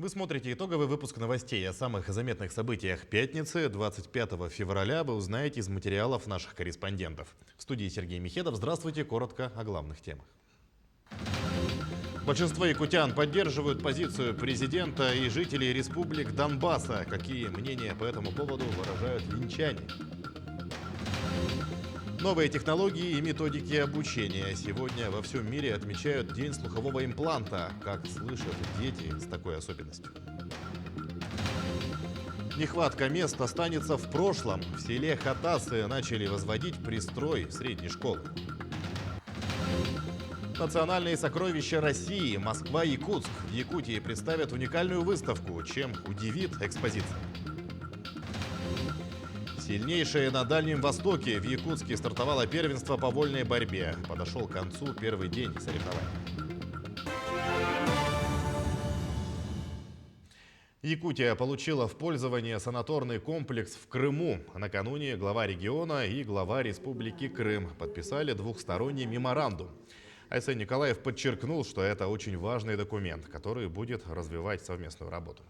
Вы смотрите итоговый выпуск новостей о самых заметных событиях пятницы. 25 февраля вы узнаете из материалов наших корреспондентов. В студии Сергей Михедов. Здравствуйте. Коротко о главных темах. Большинство якутян поддерживают позицию президента и жителей республик Донбасса. Какие мнения по этому поводу выражают линчане? Новые технологии и методики обучения. Сегодня во всем мире отмечают День слухового импланта. Как слышат дети с такой особенностью? Нехватка мест останется в прошлом. В селе Хатасы начали возводить пристрой средней школы. Национальные сокровища России. Москва-Якутск. В Якутии представят уникальную выставку. Чем удивит экспозиция? Сильнейшие на Дальнем Востоке. В Якутске стартовало первенство по вольной борьбе. Подошел к концу первый день соревнований. Якутия получила в пользование санаторный комплекс в Крыму. Накануне глава региона и глава Республики Крым подписали двухсторонний меморандум. Айсен Николаев подчеркнул, что это очень важный документ, который будет развивать совместную работу.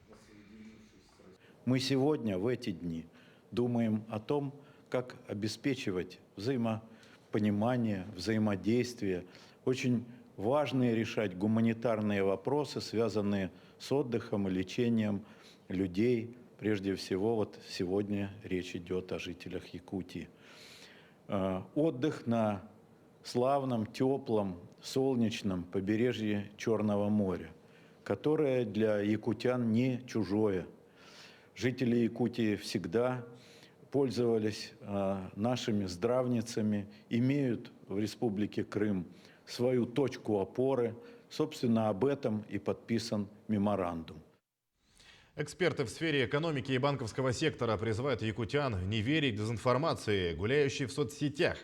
Мы сегодня, в эти дни, думаем о том, как обеспечивать взаимопонимание, взаимодействие. Очень важно решать гуманитарные вопросы, связанные с отдыхом и лечением людей. Прежде всего, вот сегодня речь идет о жителях Якутии. Отдых на славном, теплом, солнечном побережье Черного моря, которое для якутян не чужое. Жители Якутии всегда пользовались нашими здравницами, имеют в Республике Крым свою точку опоры. Собственно, об этом и подписан меморандум. Эксперты в сфере экономики и банковского сектора призывают якутян не верить дезинформации, гуляющей в соцсетях.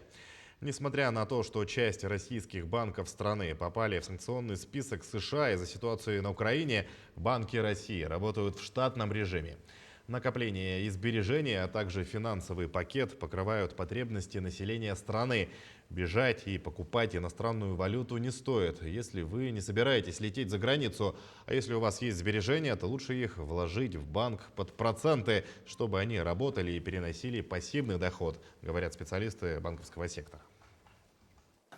Несмотря на то, что часть российских банков страны попали в санкционный список США из-за ситуации на Украине, банки России работают в штатном режиме. Накопление и сбережения, а также финансовый пакет покрывают потребности населения страны. Бежать и покупать иностранную валюту не стоит, если вы не собираетесь лететь за границу. А если у вас есть сбережения, то лучше их вложить в банк под проценты, чтобы они работали и переносили пассивный доход, говорят специалисты банковского сектора.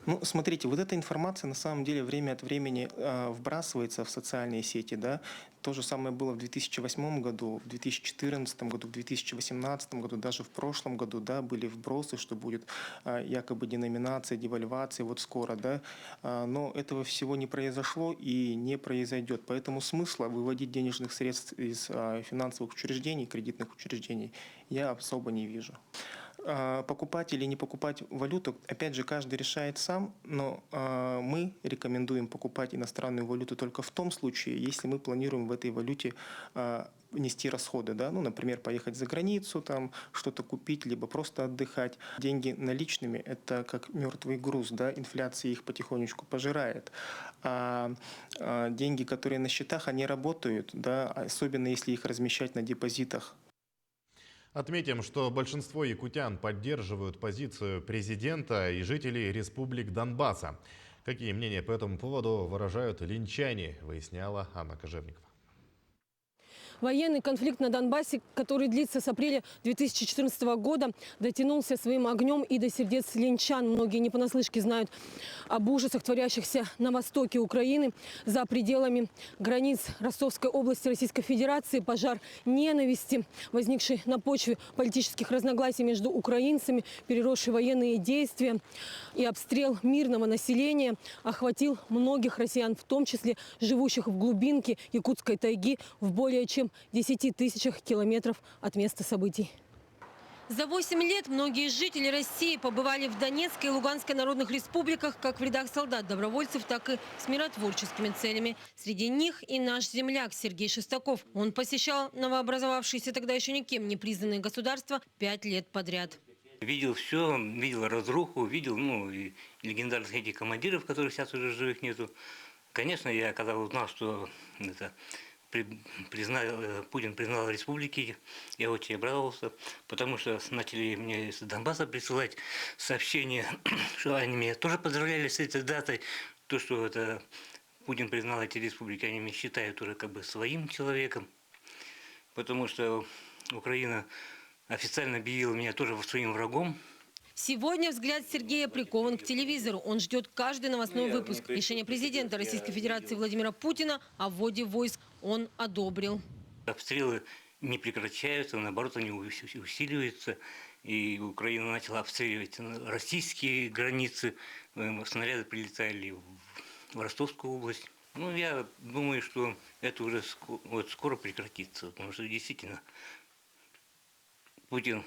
Ну, смотрите, вот эта информация на самом деле время от времени вбрасывается в социальные сети, да. То же самое было в 2008 году, в 2014 году, в 2018 году, даже в прошлом году, да, были вбросы, что будет якобы деноминация, девальвация вот скоро, да. Но этого всего не произошло и не произойдет. Поэтому смысла выводить денежных средств из финансовых учреждений, кредитных учреждений я особо не вижу. Покупать или не покупать валюту, опять же, каждый решает сам, но мы рекомендуем покупать иностранную валюту только в том случае, если мы планируем в этой валюте нести расходы, да, ну, например, поехать за границу, там что-то купить, либо просто отдыхать. Деньги наличными – это как мертвый груз, да, инфляция их потихонечку пожирает. А деньги, которые на счетах, они работают, да, особенно если их размещать на депозитах. Отметим, что большинство якутян поддерживают позицию президента и жителей республик Донбасса. Какие мнения по этому поводу выражают линчане, выясняла Анна Кожевникова. Военный конфликт на Донбассе, который длится с апреля 2014 года, дотянулся своим огнем и до сердец линчан. Многие не понаслышке знают об ужасах, творящихся на востоке Украины, за пределами границ Ростовской области Российской Федерации. Пожар ненависти, возникший на почве политических разногласий между украинцами, переросший военные действия и обстрел мирного населения охватил многих россиян, в том числе живущих в глубинке якутской тайги, в более чем 10 тысячах километров от места событий. За 8 лет многие жители России побывали в Донецкой и Луганской народных республиках как в рядах солдат-добровольцев, так и с миротворческими целями. Среди них и наш земляк Сергей Шестаков. Он посещал новообразовавшиеся тогда еще никем не признанные государства 5 лет подряд. Видел все, видел разруху, видел и легендарных этих командиров, которых сейчас уже живых нету. Конечно, я когда узнал, что Путин признал республики, я очень обрадовался, потому что начали мне из Донбасса присылать сообщения, что они меня тоже поздравляли с этой датой, то, что это Путин признал эти республики, они меня считают уже как бы своим человеком, потому что Украина официально объявила меня тоже своим врагом. Сегодня взгляд Сергея прикован к телевизору. Он ждет каждый новостной выпуск. Решение президента Российской Федерации Владимира Путина о вводе войск он одобрил. Обстрелы не прекращаются, наоборот, они усиливаются. И Украина начала обстреливать российские границы. Снаряды прилетали в Ростовскую область. Ну, я думаю, что это уже скоро прекратится, потому что действительно Путин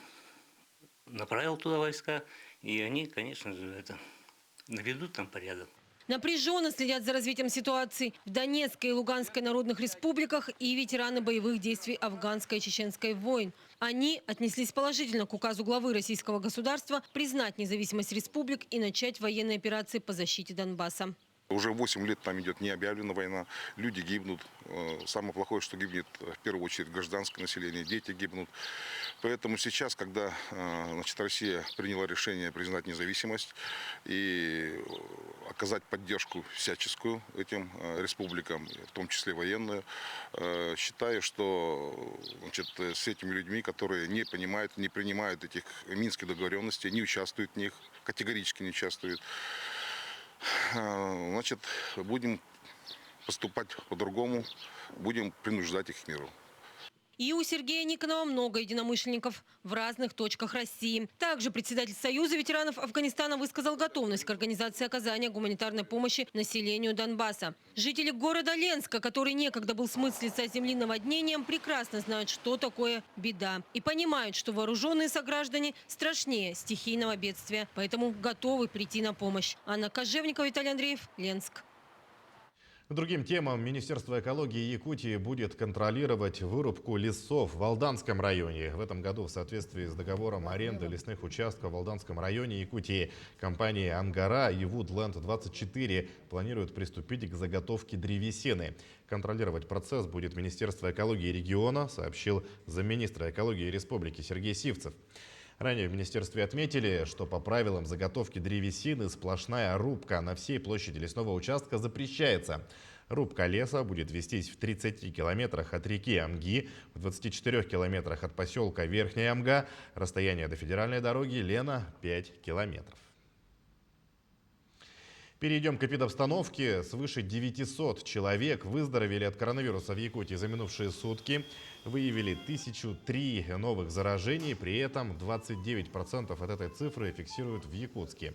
направил туда войска, и они, конечно же, наведут там порядок. Напряженно следят за развитием ситуации в Донецкой и Луганской народных республиках и ветераны боевых действий афганской и чеченской войн. Они отнеслись положительно к указу главы российского государства признать независимость республик и начать военные операции по защите Донбасса. Уже 8 лет там идет необъявленная война, люди гибнут. Самое плохое, что гибнет в первую очередь гражданское население, дети гибнут. Поэтому сейчас, когда Россия приняла решение признать независимость и оказать поддержку всяческую этим республикам, в том числе военную, считаю, что с этими людьми, которые не понимают, не принимают этих минских договоренностей, не участвуют в них, категорически не участвуют, будем поступать по-другому, будем принуждать их к миру. И у Сергея Никонова много единомышленников в разных точках России. Также председатель Союза ветеранов Афганистана высказал готовность к организации оказания гуманитарной помощи населению Донбасса. Жители города Ленска, который некогда был смыт с лица земли наводнением, прекрасно знают, что такое беда. И понимают, что вооруженные сограждане страшнее стихийного бедствия. Поэтому готовы прийти на помощь. Анна Кожевникова, Виталий Андреев, Ленск. К другим темам. Министерство экологии Якутии будет контролировать вырубку лесов в Алданском районе. В этом году в соответствии с договором аренды лесных участков в Алданском районе Якутии компании «Ангара» и «Вудлэнд-24» планируют приступить к заготовке древесины. Контролировать процесс будет Министерство экологии региона, сообщил замминистра экологии республики Сергей Сивцев. Ранее в министерстве отметили, что по правилам заготовки древесины сплошная рубка на всей площади лесного участка запрещается. Рубка леса будет вестись в 30 километрах от реки Амги, в 24 километрах от поселка Верхняя Амга. Расстояние до федеральной дороги Лена 5 километров. Перейдем к эпидобстановке. Свыше 900 человек выздоровели от коронавируса в Якутии за минувшие сутки. Выявили 1003 новых заражений, при этом 29% от этой цифры фиксируют в Якутске.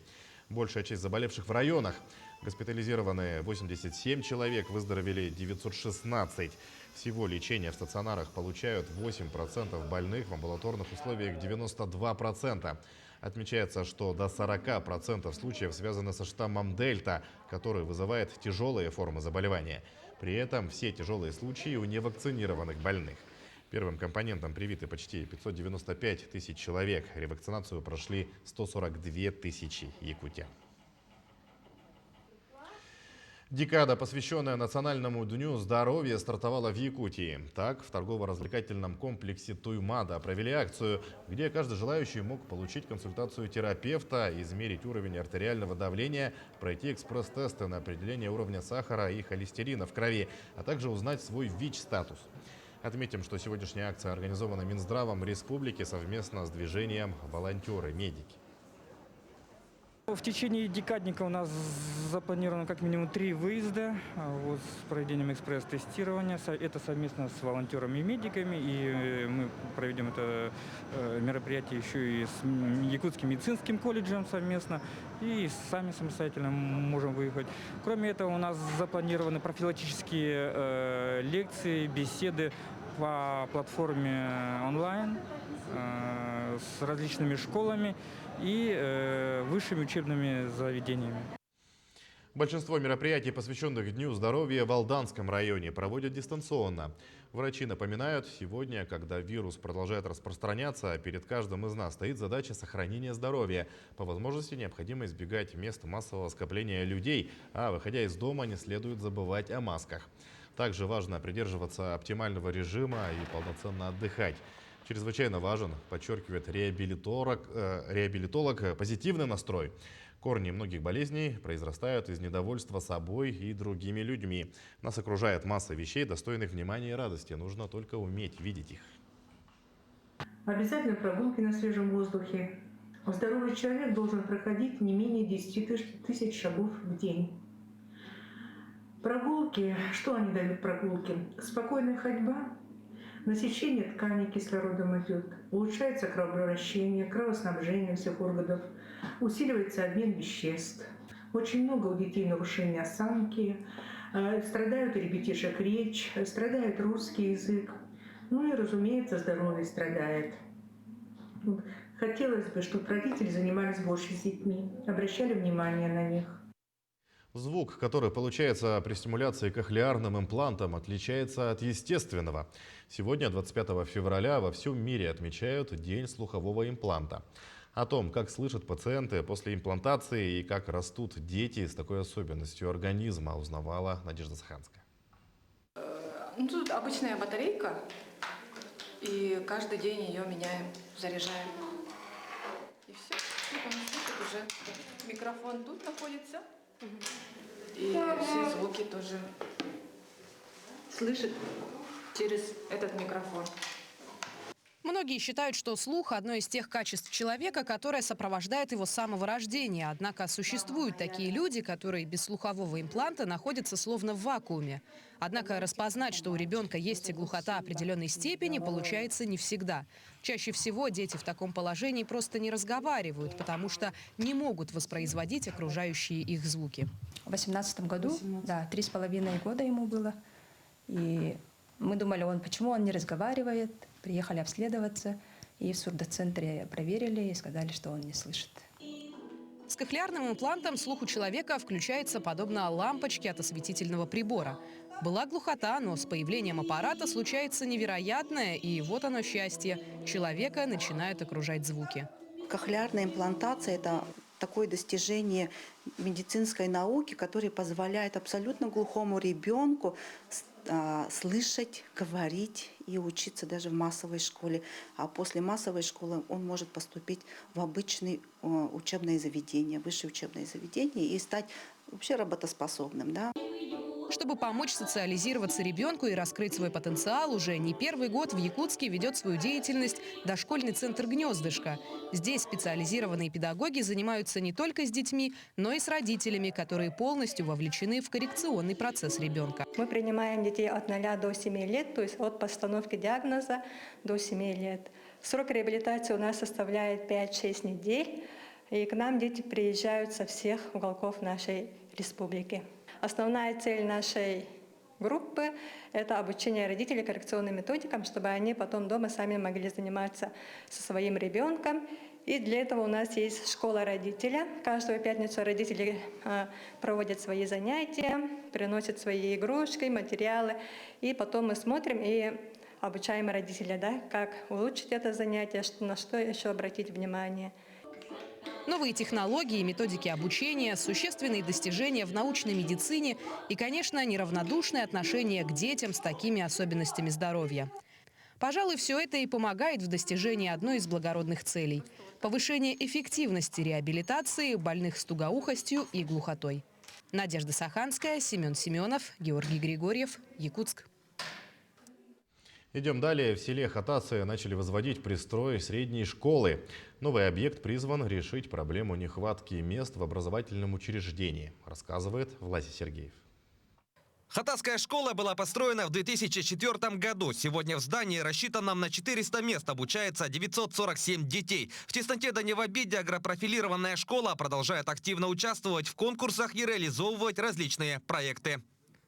Большая часть заболевших в районах. Госпитализированы 87 человек, выздоровели 916. Всего лечение в стационарах получают 8% больных, в амбулаторных условиях 92%. Отмечается, что до 40% случаев связаны со штаммом Дельта, который вызывает тяжелые формы заболевания. При этом все тяжелые случаи у невакцинированных больных. Первым компонентом привиты почти 595 тысяч человек. Ревакцинацию прошли 142 тысячи якутян. Декада, посвященная Национальному дню здоровья, стартовала в Якутии. Так, в торгово-развлекательном комплексе Туймада провели акцию, где каждый желающий мог получить консультацию терапевта, измерить уровень артериального давления, пройти экспресс-тесты на определение уровня сахара и холестерина в крови, а также узнать свой ВИЧ-статус. Отметим, что сегодняшняя акция организована Минздравом республики совместно с движением «Волонтеры-медики». В течение декадника у нас запланировано как минимум 3 выезда с проведением экспресс-тестирования. Это совместно с волонтерами и медиками. И мы проведем это мероприятие еще и с Якутским медицинским колледжем совместно. И сами самостоятельно можем выехать. Кроме этого, у нас запланированы профилактические лекции, беседы по платформе онлайн с различными школами и высшими учебными заведениями. Большинство мероприятий, посвященных Дню здоровья в Алданском районе, проводят дистанционно. Врачи напоминают, сегодня, когда вирус продолжает распространяться, перед каждым из нас стоит задача сохранения здоровья. По возможности необходимо избегать мест массового скопления людей, а выходя из дома не следует забывать о масках. Также важно придерживаться оптимального режима и полноценно отдыхать. Чрезвычайно важен, подчеркивает реабилитолог, позитивный настрой. Корни многих болезней произрастают из недовольства собой и другими людьми. Нас окружает масса вещей, достойных внимания и радости. Нужно только уметь видеть их. Обязательно прогулки на свежем воздухе. Здоровый человек должен проходить не менее 10 тысяч шагов в день. Прогулки, что они дают прогулки? Спокойная ходьба, насыщение тканей кислородом идет, улучшается кровообращение, кровоснабжение всех органов, усиливается обмен веществ. Очень много у детей нарушений осанки, страдают у ребятишек речь, страдает русский язык. Ну и, разумеется, здоровье страдает. Хотелось бы, чтобы родители занимались больше с детьми, обращали внимание на них. Звук, который получается при стимуляции кохлеарным имплантом, отличается от естественного. Сегодня, 25 февраля, во всем мире отмечают День слухового импланта. О том, как слышат пациенты после имплантации и как растут дети с такой особенностью организма, узнавала Надежда Саханская. Ну, тут обычная батарейка, и каждый день ее меняем, заряжаем. И все. И он слышит уже. Микрофон тут находится. И все звуки тоже слышит через этот микрофон. Многие считают, что слух – одно из тех качеств человека, которое сопровождает его с самого рождения. Однако существуют такие люди, которые без слухового импланта находятся словно в вакууме. Однако распознать, что у ребенка есть глухота определенной степени, получается не всегда. Чаще всего дети в таком положении просто не разговаривают, потому что не могут воспроизводить окружающие их звуки. В 2018 году, да, 3,5 года ему было. И мы думали, почему он не разговаривает. Приехали обследоваться, и в сурдоцентре проверили и сказали, что он не слышит. С кохлеарным имплантом слух у человека включается подобно лампочке от осветительного прибора. Была глухота, но с появлением аппарата случается невероятное, и вот оно счастье. Человека начинают окружать звуки. Кохлеарная имплантация – это такое достижение медицинской науки, которое позволяет абсолютно глухому ребенку слышать, говорить и учиться даже в массовой школе. А после массовой школы он может поступить в обычное учебное заведение, высшее учебное заведение и стать вообще работоспособным. Да? Чтобы помочь социализироваться ребенку и раскрыть свой потенциал, уже не первый год в Якутске ведет свою деятельность дошкольный центр «Гнездышко». Здесь специализированные педагоги занимаются не только с детьми, но и с родителями, которые полностью вовлечены в коррекционный процесс ребенка. Мы принимаем детей от 0 до 7 лет, то есть от постановки диагноза до 7 лет. Срок реабилитации у нас составляет 5-6 недель, и к нам дети приезжают со всех уголков нашей республики. Основная цель нашей группы – это обучение родителей коррекционным методикам, чтобы они потом дома сами могли заниматься со своим ребенком. И для этого у нас есть школа родителя. Каждую пятницу родители проводят свои занятия, приносят свои игрушки, материалы. И потом мы смотрим и обучаем родителя, да, как улучшить это занятие, на что еще обратить внимание. Новые технологии, методики обучения, существенные достижения в научной медицине и, конечно, неравнодушное отношение к детям с такими особенностями здоровья. Пожалуй, все это и помогает в достижении одной из благородных целей – повышения эффективности реабилитации больных с тугоухостью и глухотой. Надежда Саханская, Семен Семенов, Георгий Григорьев, Якутск. Идем далее. В селе Хатасы начали возводить пристрой средней школы. Новый объект призван решить проблему нехватки мест в образовательном учреждении, рассказывает Власий Сергеев. Хатасская школа была построена в 2004 году. Сегодня в здании, рассчитанном на 400 мест, обучается 947 детей. В тесноте да не в обиде агропрофилированная школа продолжает активно участвовать в конкурсах и реализовывать различные проекты.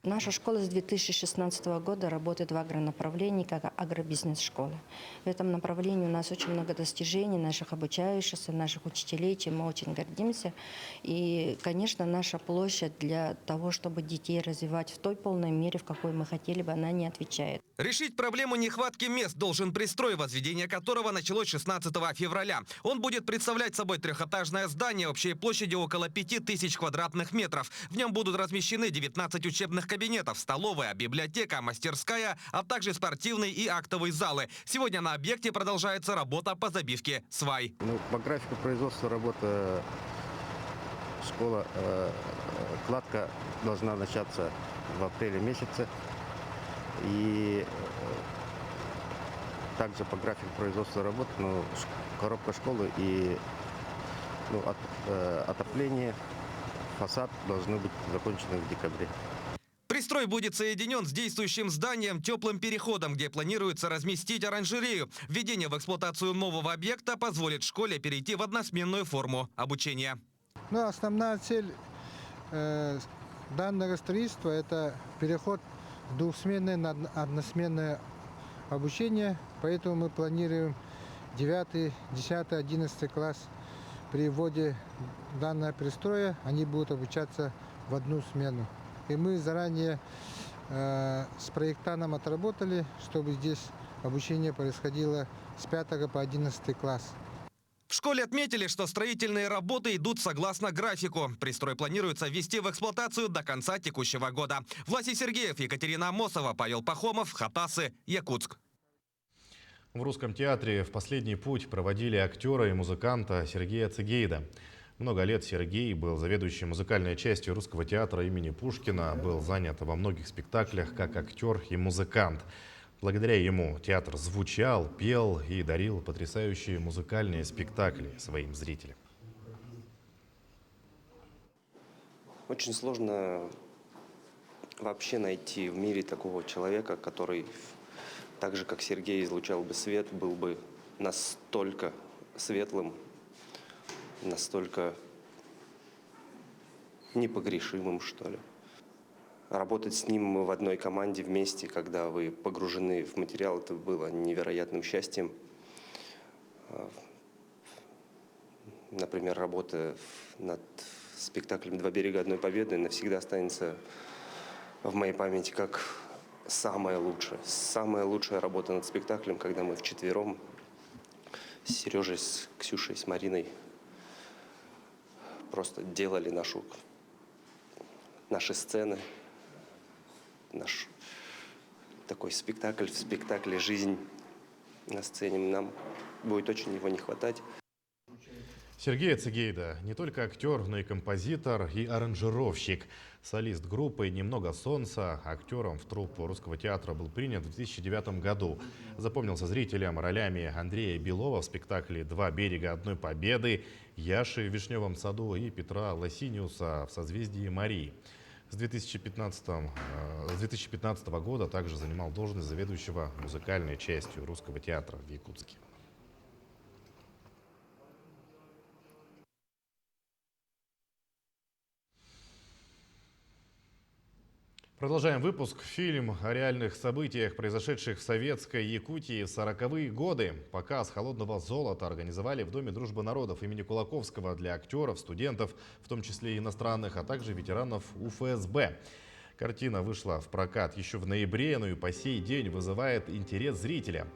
Наша школа с 2016 года работает в агронаправлении как агробизнес-школа. В этом направлении у нас очень много достижений наших обучающихся, наших учителей, чем мы очень гордимся. И, конечно, наша площадь для того, чтобы детей развивать в той полной мере, в какой мы хотели бы, она не отвечает. Решить проблему нехватки мест должен пристрой, возведение которого началось 16 февраля. Он будет представлять собой трехэтажное здание общей площадью около 5000 квадратных метров. В нем будут размещены 19 учебных кабинетов, столовая, библиотека, мастерская, а также спортивные и актовые залы. Сегодня на объекте продолжается работа по забивке свай. По графику производства работа школа, кладка должна начаться в апреле месяце. И также по графику производства работ, коробка школы и отопление, фасад должны быть закончены в декабре. Пристрой будет соединен с действующим зданием теплым переходом, где планируется разместить оранжерею. Введение в эксплуатацию нового объекта позволит школе перейти в односменную форму обучения. Основная цель данного строительства – это переход в двухсменное на односменное обучение. Поэтому мы планируем 9, 10, 11 класс при вводе данного пристроя. Они будут обучаться в одну смену. И мы заранее с проектантом отработали, чтобы здесь обучение происходило с 5 по 11 класс. В школе отметили, что строительные работы идут согласно графику. Пристрой планируется ввести в эксплуатацию до конца текущего года. Власий Сергеев, Екатерина Амосова, Павел Пахомов, Хатасы, Якутск. В Русском театре в последний путь проводили актера и музыканта Сергея Цегейда. Много лет Сергей был заведующим музыкальной частью Русского театра имени Пушкина, был занят во многих спектаклях как актер и музыкант. Благодаря ему театр звучал, пел и дарил потрясающие музыкальные спектакли своим зрителям. Очень сложно вообще найти в мире такого человека, который, так же как Сергей, излучал бы свет, был бы настолько светлым, настолько непогрешимым, что ли. Работать с ним в одной команде вместе, когда вы погружены в материал, это было невероятным счастьем. Например, работа над спектаклем «Два берега одной победы» навсегда останется в моей памяти как самая лучшая работа над спектаклем, когда мы вчетвером с Сережей, с Ксюшей, с Мариной просто делали наши сцены, наш такой спектакль, в спектакле «Жизнь» на сцене. Нам будет очень его не хватать. Сергей Цегейда не только актер, но и композитор и аранжировщик. Солист группы «Немного солнца», актером в труппу Русского театра был принят в 2009 году. Запомнился зрителям ролями Андрея Белова в спектакле «Два берега одной победы», Яши в «Вишневом саду» и Петра Лосиниуса в «Созвездии Марии». С 2015 года также занимал должность заведующего музыкальной частью Русского театра в Якутске. Продолжаем выпуск. Фильм о реальных событиях, произошедших в советской Якутии в 40-е годы. Показ «Холодного золота» организовали в Доме дружбы народов имени Кулаковского для актеров, студентов, в том числе иностранных, а также ветеранов УФСБ. Картина вышла в прокат еще в ноябре, но и по сей день вызывает интерес зрителя.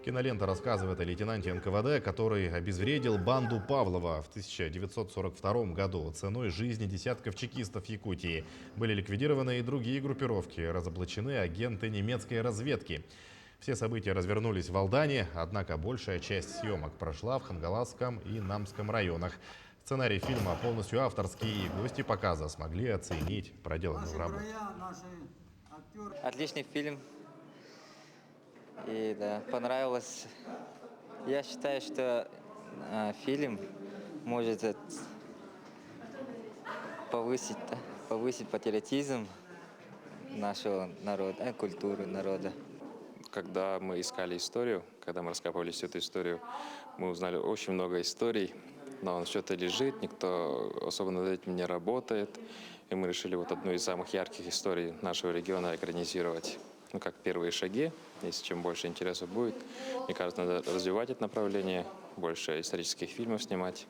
Кинолента рассказывает о лейтенанте НКВД, который обезвредил банду Павлова в 1942 году. Ценой жизни десятков чекистов Якутии были ликвидированы и другие группировки, разоблачены агенты немецкой разведки. Все события развернулись в Алдане, однако большая часть съемок прошла в Хангаласском и Намском районах. Сценарий фильма полностью авторский, и гости показа смогли оценить проделанную работу. Отличный фильм. И да, понравилось. Я считаю, что фильм может повысить патриотизм нашего народа, культуры народа. Когда мы искали историю, когда мы раскапывали всю эту историю, мы узнали очень много историй, но он что-то лежит, никто особо над этим не работает. И мы решили вот одну из самых ярких историй нашего региона экранизировать. Ну, как первые шаги, если чем больше интереса будет. Мне кажется, надо развивать это направление, больше исторических фильмов снимать.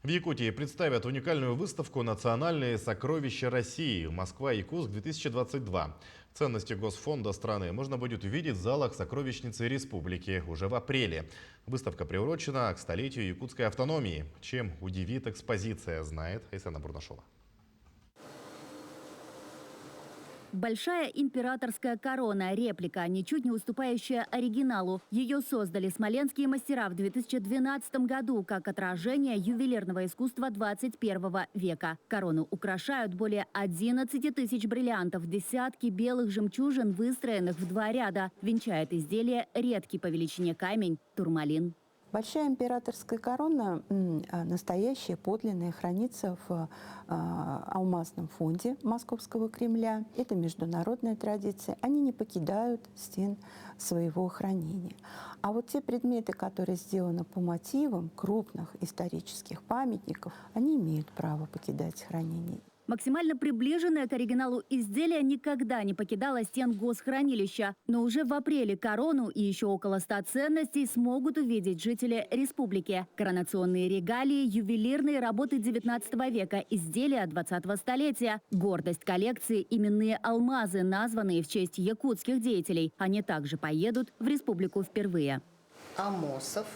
В Якутии представят уникальную выставку «Национальные сокровища России. Москва-Якутск-2022». Ценности Госфонда страны можно будет увидеть в залах сокровищницы республики уже в апреле. Выставка приурочена к столетию якутской автономии. Чем удивит экспозиция, знает Айсена Бурнашова. Большая императорская корона – реплика, ничуть не уступающая оригиналу. Ее создали смоленские мастера в 2012 году как отражение ювелирного искусства 21 века. Корону украшают более 11 тысяч бриллиантов, десятки белых жемчужин, выстроенных в 2 ряда. Венчает изделие редкий по величине камень – турмалин. Большая императорская корона, настоящая, подлинная, хранится в алмазном фонде Московского Кремля. Это международная традиция. Они не покидают стен своего хранения. А вот те предметы, которые сделаны по мотивам крупных исторических памятников, они имеют право покидать хранение. Максимально приближенное к оригиналу изделие никогда не покидало стен госхранилища. Но уже в апреле корону и еще около 100 ценностей смогут увидеть жители республики. Коронационные регалии, ювелирные работы 19 века, изделия 20-го столетия. Гордость коллекции – именные алмазы, названные в честь якутских деятелей. Они также поедут в республику впервые. Амосов,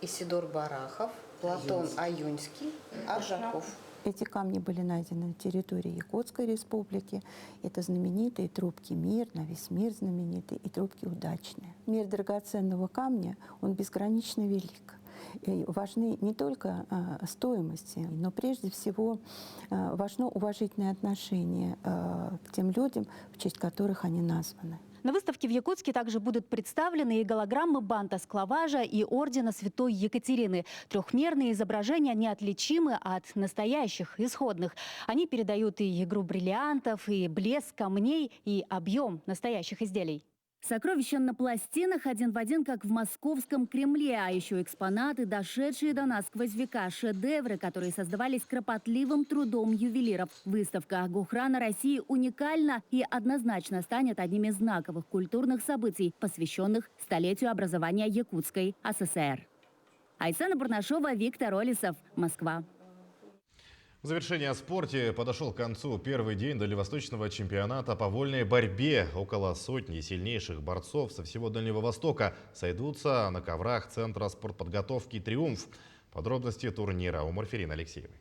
Исидор Барахов, Платон Аюнский, Аржаков. Эти камни были найдены на территории Якутской республики. Это знаменитые трубки «Мир», на весь мир знаменитые, и трубки «Удачные». Мир драгоценного камня, он безгранично велик. И важны не только стоимости, но прежде всего важно уважительное отношение к тем людям, в честь которых они названы. На выставке в Якутске также будут представлены и голограммы банта Склаважа и ордена Святой Екатерины. Трехмерные изображения неотличимы от настоящих, исходных. Они передают и игру бриллиантов, и блеск камней, и объем настоящих изделий. Сокровища на пластинах один в один, как в Московском Кремле, а еще экспонаты, дошедшие до нас сквозь века, шедевры, которые создавались кропотливым трудом ювелиров. Выставка Гохрана России уникальна и однозначно станет одним из знаковых культурных событий, посвященных столетию образования Якутской ССР. Айсена Бурнашова, Виктор Олесов, Москва. В завершение о спорте подошел к концу первый день дальневосточного чемпионата по вольной борьбе. Около сотни сильнейших борцов со всего Дальнего Востока сойдутся на коврах Центра спортподготовки «Триумф». Подробности турнира у Морфирины Алексеевой.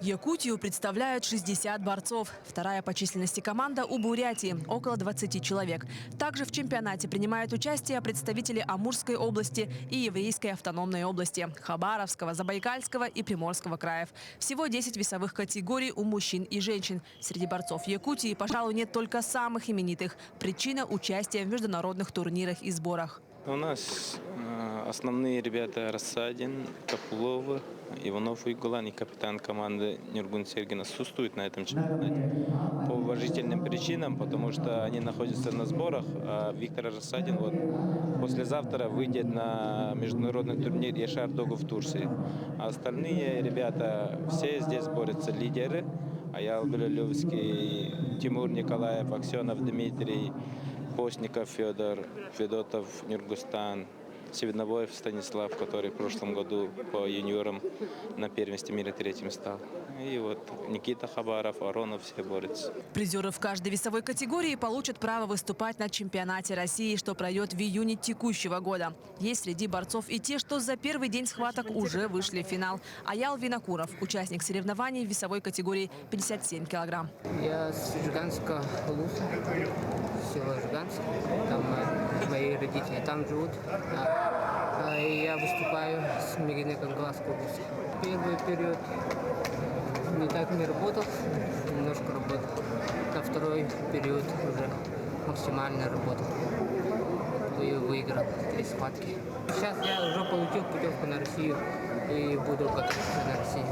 Якутию представляют 60 борцов. Вторая по численности команда у Бурятии – около 20 человек. Также в чемпионате принимают участие представители Амурской области и Еврейской автономной области, Хабаровского, Забайкальского и Приморского краев. Всего 10 весовых категорий у мужчин и женщин. Среди борцов Якутии, пожалуй, нет только самых именитых. Причина – участия в международных турнирах и сборах. У нас основные ребята Рассадин, Капулова, Иванов Игулан и капитан команды Нюргун Сергин отсутствуют на этом чемпионате. По уважительным причинам, потому что они находятся на сборах, а Виктор Рассадин послезавтра выйдет на международный турнир Яшар-Догу в Турции. А остальные ребята все здесь борются, лидеры. Аял Белолевский, Тимур Николаев, Аксенов Дмитрий, Постников Федор, Федотов Нюргустан, Севидновоев Станислав, который в прошлом году по юниорам на первенстве мира 3-м стал. И вот Никита Хабаров, Аронов, все борются. Призеры в каждой весовой категории получат право выступать на чемпионате России, что пройдет в июне текущего года. Есть среди борцов и те, что за первый день схваток уже вышли в финал. Аял Винокуров, участник соревнований в весовой категории 57 килограмм. Я с Жиганска, село Жиганск. Там мои родители там живут. И я выступаю с Мегине-Конгласской области. Первый период не так не работал, немножко работал. На второй период уже максимально работал. И выиграл 3 схватки. Сейчас я уже получил путевку на Россию и буду готовиться на Россию.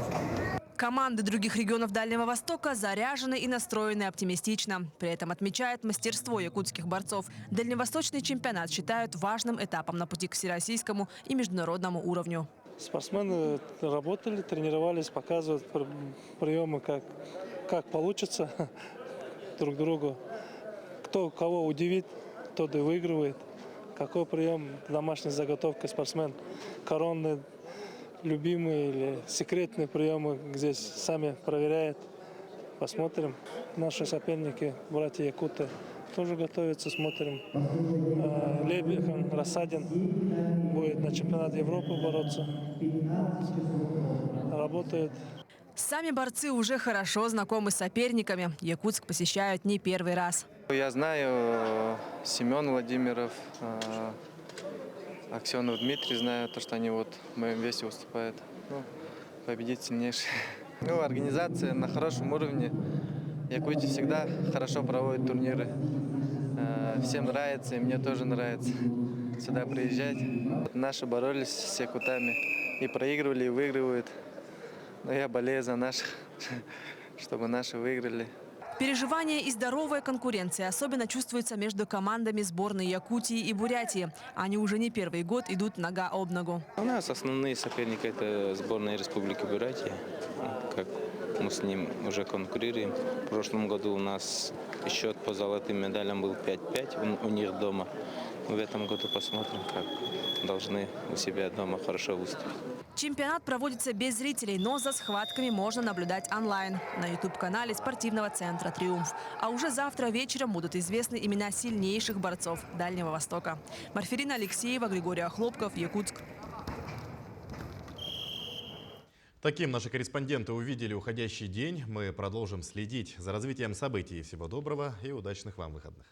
Команды других регионов Дальнего Востока заряжены и настроены оптимистично. При этом отмечают мастерство якутских борцов. Дальневосточный чемпионат считают важным этапом на пути к всероссийскому и международному уровню. Спортсмены работали, тренировались, показывают приемы, как получится друг другу. Кто кого удивит, тот и выигрывает. Какой прием домашней заготовки спортсмен, коронный, любимые или секретные приемы здесь сами проверяют. Посмотрим. Наши соперники, братья якуты, тоже готовятся, смотрим. Лебехан, Рассадин будет на чемпионат Европы бороться. Работает. Сами борцы уже хорошо знакомы с соперниками. Якутск посещают не первый раз. Я знаю Семен Владимиров, Аксенов Дмитрий, знаю то, что они вот в моем весе выступают. Ну, победить сильнейший. Ну, организация на хорошем уровне. Якутия всегда хорошо проводит турниры. Всем нравится, и мне тоже нравится сюда приезжать. Наши боролись с якутами. И проигрывали, и выигрывают. Но я болею за наших, чтобы наши выиграли. Переживания и здоровая конкуренция особенно чувствуется между командами сборной Якутии и Бурятии. Они уже не первый год идут нога об ногу. У нас основные соперники – это сборная Республики Бурятия. Как мы с ним уже конкурируем. В прошлом году у нас счет по золотым медалям был 5-5 у них дома. В этом году посмотрим, как должны у себя дома хорошо выступить. Чемпионат проводится без зрителей, но за схватками можно наблюдать онлайн на YouTube-канале спортивного центра «Триумф». А уже завтра вечером будут известны имена сильнейших борцов Дальнего Востока. Марферина Алексеева, Григорий Охлопков, Якутск. Таким наши корреспонденты увидели уходящий день. Мы продолжим следить за развитием событий. Всего доброго и удачных вам выходных.